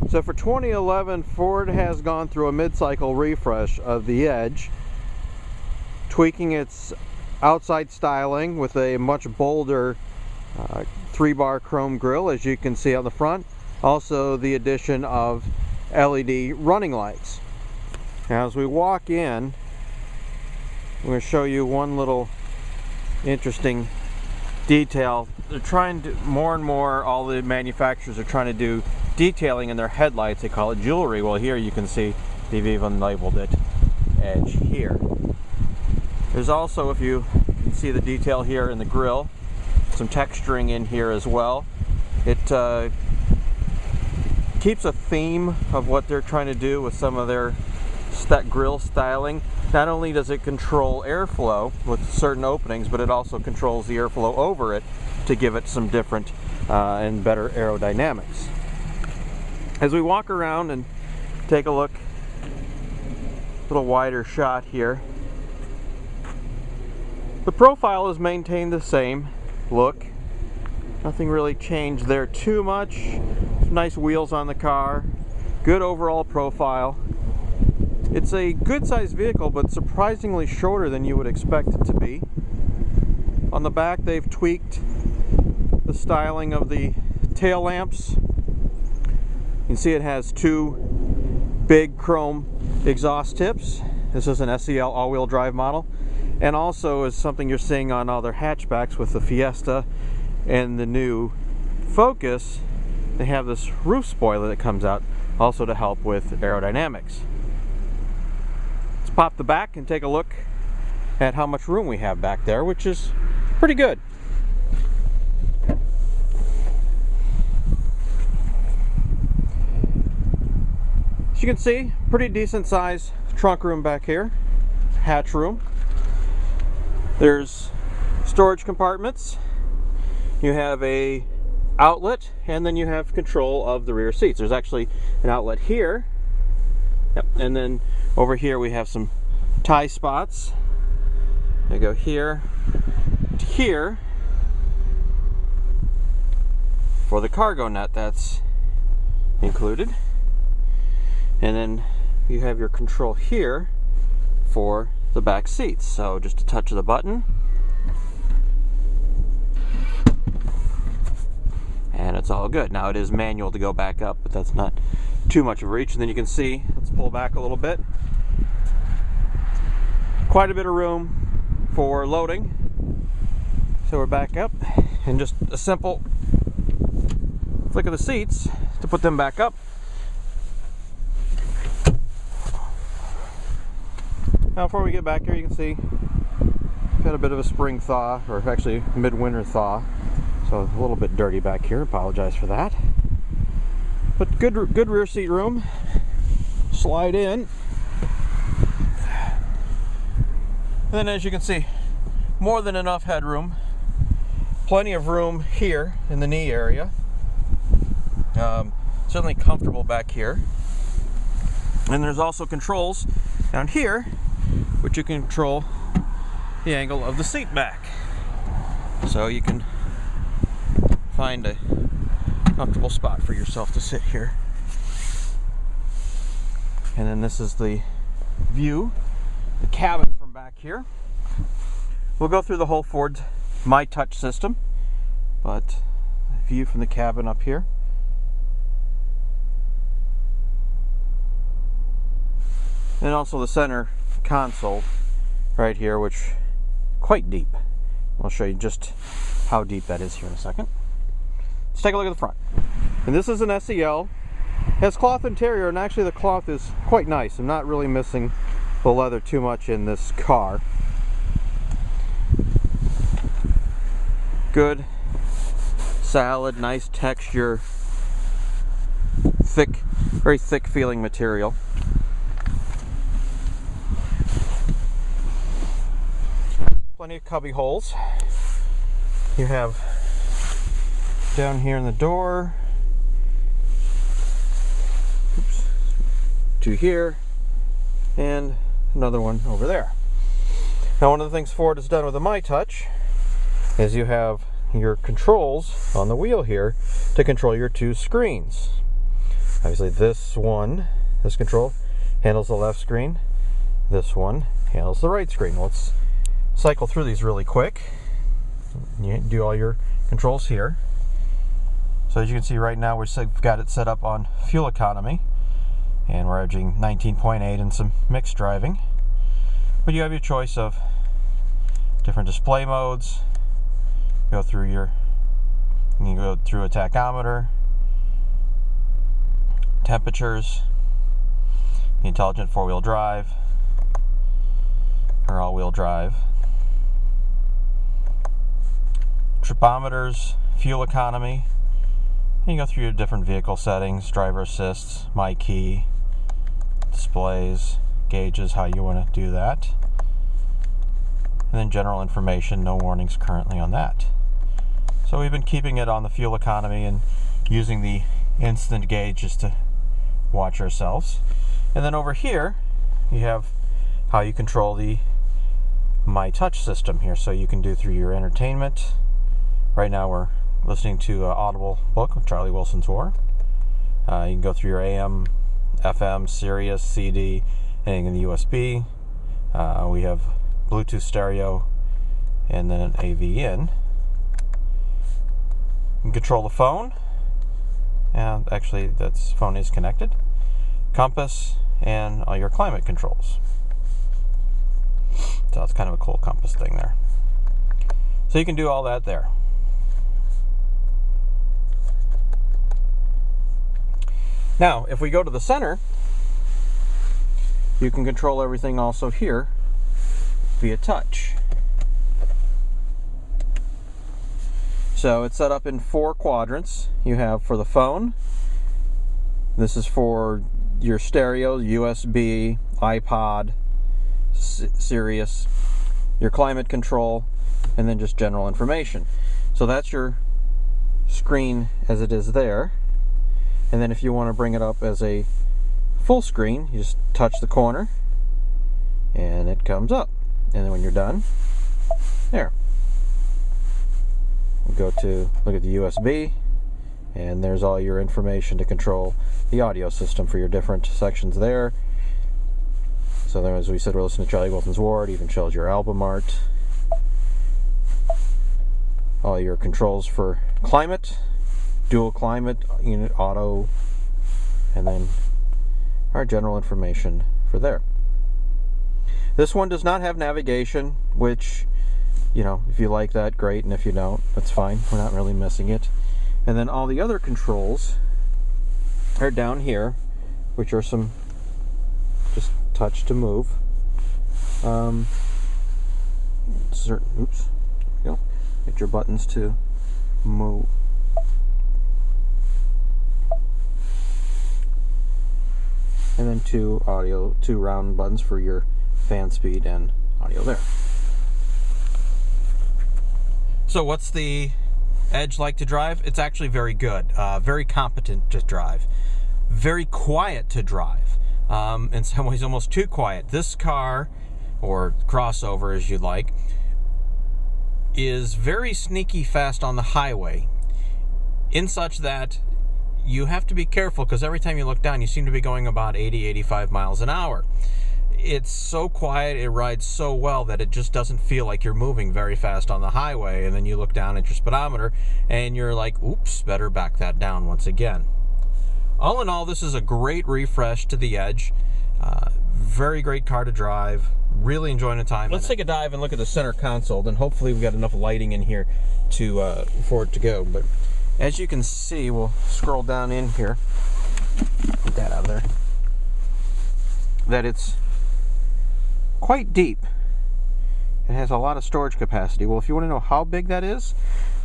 So for 2011, Ford has gone through a mid-cycle refresh of the Edge, tweaking its outside styling with a much bolder 3-bar chrome grille, as you can see on the front. Also the addition of LED running lights. Now as we walk in, I'm going to show you one little interesting detail. They're trying to, more and more, all the manufacturers are trying to do detailing in their headlights. They call it jewelry. Well, here you can see they've even labeled it Edge here. There's also, if you can see the detail here in the grille, some texturing in here as well. It keeps a theme of what they're trying to do with some of their grille styling. Not only does it control airflow with certain openings, but it also controls the airflow over it to give it some different and better aerodynamics. As we walk around and take a look, a little wider shot here, the profile is maintained the same look. Nothing really changed there too much. Nice wheels on the car, good overall profile. It's a good sized vehicle, but surprisingly shorter than you would expect it to be. On the back, they've tweaked the styling of the tail lamps. You can see it has 2 big chrome exhaust tips. This is an SEL all-wheel drive model, and also is something you're seeing on other hatchbacks with the Fiesta and the new Focus. They have this roof spoiler that comes out also to help with aerodynamics. Let's pop the back and take a look at how much room we have back there, which is pretty good. As you can see, pretty decent size trunk room back here, hatch room. There's storage compartments. You have a outlet, and then you have control of the rear seats. There's actually an outlet here. Yep. And then over here we have some tie spots. They go here to here for the cargo net that's included. And then you have your control here for the back seats. So just a touch of the button, and it's all good. Now it is manual to go back up, but that's not too much of a reach. And then you can see, let's pull back a little bit, quite a bit of room for loading. So we're back up, and just a simple flick of the seats to put them back up. Now before we get back here, you can see we've had a bit of a spring thaw, or actually midwinter thaw. So a little bit dirty back here, apologize for that. But good rear seat room. Slide in. And then as you can see, more than enough headroom. Plenty of room here in the knee area. Certainly comfortable back here. And there's also controls down here, which you can control the angle of the seat back. So you can find a comfortable spot for yourself to sit here. And then this is the view, the cabin from back here. We'll go through the whole Ford My Touch system, but the view from the cabin up here. And also the center console right here, which is quite deep. I'll show you just how deep that is here in a second. Let's take a look at the front. And this is an SEL. It has cloth interior, and actually the cloth is quite nice. I'm not really missing the leather too much in this car. Good, solid, nice texture, thick, very thick feeling material. Plenty of cubby holes. You have down here in the door, oops, 2 here, and another one over there. Now one of the things Ford has done with the My Touch is you have your controls on the wheel here to control your 2 screens. Obviously this control handles the left screen. This one handles the right screen. Let's cycle through these really quick. You do all your controls here. So as you can see right now, we've got it set up on fuel economy, and we're averaging 19.8 and some mixed driving. But you have your choice of different display modes. You can go through a tachometer, temperatures, the intelligent four-wheel drive, or all-wheel drive, tripometers, fuel economy. And you go through your different vehicle settings, driver assists, my key, displays, gauges, how you want to do that. And then general information, no warnings currently on that. So we've been keeping it on the fuel economy and using the instant gauge just to watch ourselves. And then over here, you have how you control the My Touch system here. So you can do through your entertainment. Right now we're listening to an Audible book of Charlie Wilson's War. You can go through your AM, FM, Sirius, CD, anything in the USB. We have Bluetooth stereo and then an AV in. You can control the phone, and actually that phone is connected. Compass and all your climate controls. So it's kind of a cool compass thing there. So you can do all that there. Now, if we go to the center, you can control everything also here via touch. So it's set up in 4 quadrants. You have for the phone, this is for your stereo, USB, iPod, Sirius, your climate control, and then just general information. So that's your screen as it is there. And then if you want to bring it up as a full screen, you just touch the corner and it comes up. And then when you're done, there. We'll go to look at the USB, and there's all your information to control the audio system for your different sections there. So there, as we said, we're listening to Charlie Wilson's War. It even shows your album art. All your controls for climate, dual climate, unit auto, and then our general information for there. This one does not have navigation, which, you know, if you like that, great, and if you don't, that's fine. We're not really missing it. And then all the other controls are down here, which are some just touch to move. Oops, there you go. Get your buttons to move. And then two round buttons for your fan speed and audio there. So what's the Edge like to drive? It's actually very good, very competent to drive, very quiet to drive. In some ways almost too quiet. This car, or crossover as you'd like, is very sneaky fast on the highway, in such that you have to be careful, because every time you look down you seem to be going about 80-85 miles an hour. It's so quiet, it rides so well that it just doesn't feel like you're moving very fast on the highway, and then you look down at your speedometer and you're like, oops, better back that down once again. All in all, this is a great refresh to the Edge. Very great car to drive. Really enjoying the time. Let's take a dive and look at the center console, and hopefully we've got enough lighting in here to for it to go. But as you can see, we'll scroll down in here, get that out of there, that it's quite deep. It has a lot of storage capacity. Well, if you want to know how big that is,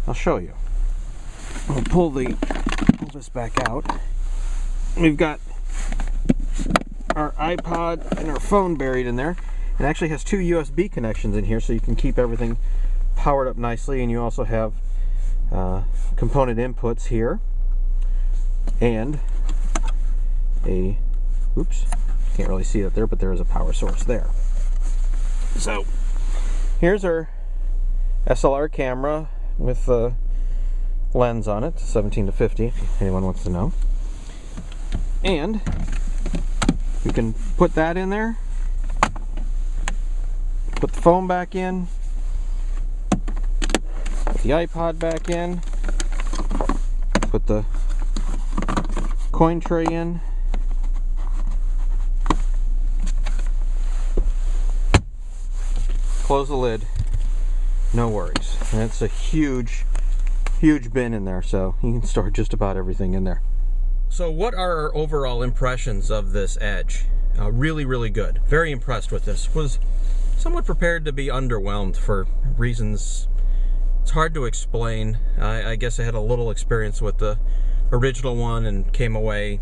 I'll show you. We'll pull this back out. We've got our iPod and our phone buried in there. It actually has 2 USB connections in here, so you can keep everything powered up nicely, and you also have component inputs here, and a, oops, can't really see that there, but there is a power source there. So here's our SLR camera with a lens on it, 17 to 50, if anyone wants to know. And you can put that in there, put the phone back in, put the iPod back in, put the coin tray in, close the lid, no worries. And it's a huge bin in there, so you can store just about everything in there. So what are our overall impressions of this Edge? Really, really good. Very impressed with this. Was somewhat prepared to be underwhelmed for reasons it's hard to explain. I guess I had a little experience with the original one and came away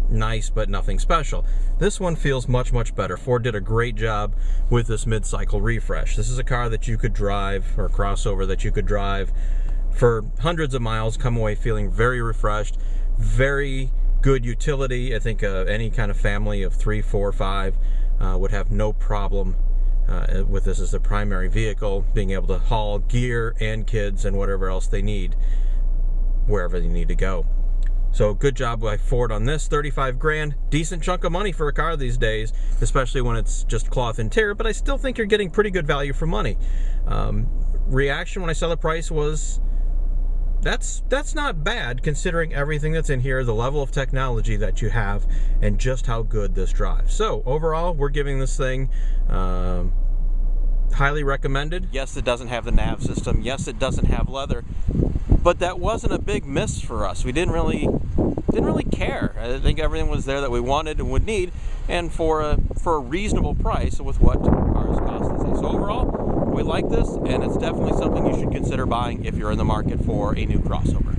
nice, but nothing special. This one feels much, much better. Ford did a great job with this mid-cycle refresh. This is a car that you could drive, or a crossover that you could drive for hundreds of miles, come away feeling very refreshed, very good utility. I think any kind of family of 3, 4, 5 would have no problem with this as the primary vehicle, being able to haul gear and kids and whatever else they need wherever they need to go. So good job by Ford on this. 35 grand, decent chunk of money for a car these days, especially when it's just cloth interior, but I still think you're getting pretty good value for money. Reaction when I saw the price was, that's not bad considering everything that's in here, the level of technology that you have, and just how good this drives. So overall, we're giving this thing highly recommended. Yes, it doesn't have the nav system. Yes, it doesn't have leather, but that wasn't a big miss for us. We didn't really care. I think everything was there that we wanted and would need, and for a reasonable price with what cars cost these days. So overall, we like this, and it's definitely something you should consider buying if you're in the market for a new crossover.